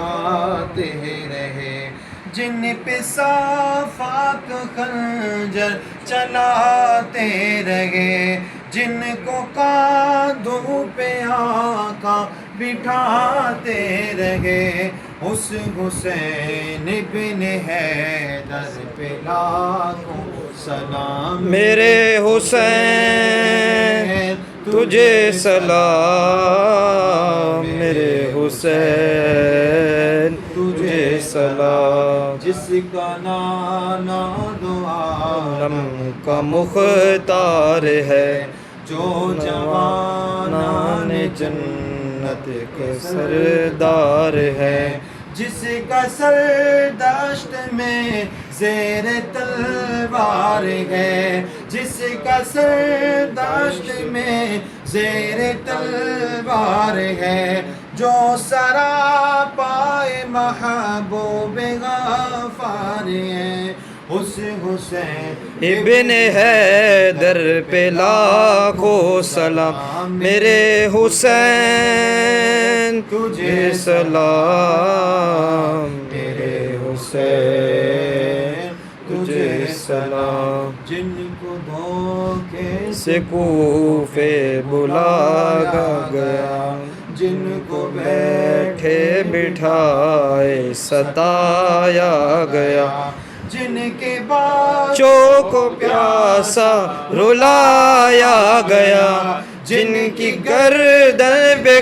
چلاتے رہے، جن پہ صافات خنجر چلاتے رہے، جن کو کاندھوں پہ آقا بٹھاتے رہے، اس حسین ابن حیدر پہ لاکھوں سلام۔ میرے حسین تجھے سلام، میرے حسین تجھے سلام، جس کا نانا دو عالم کا مختار ہے، جو جوانان جنت کا سردار ہے، جس کا سر دشت میں زیر تلوار ہے، جس کا سر دشت میں زیر تلوار ہے، جو سراپائے محبوب غفار ہے، اس حسین ابن حیدر پہ لاکھوں سلام، میرے حسین تجھے سلام، میرے حسین تجھے سلام، جن کو دھوکے سے کوفے بلایا گیا، جن کو بیٹھے بٹھائے ستایا گیا، جن کے بعد چوک پیاسا رلایا گیا، جن کی گردن پہ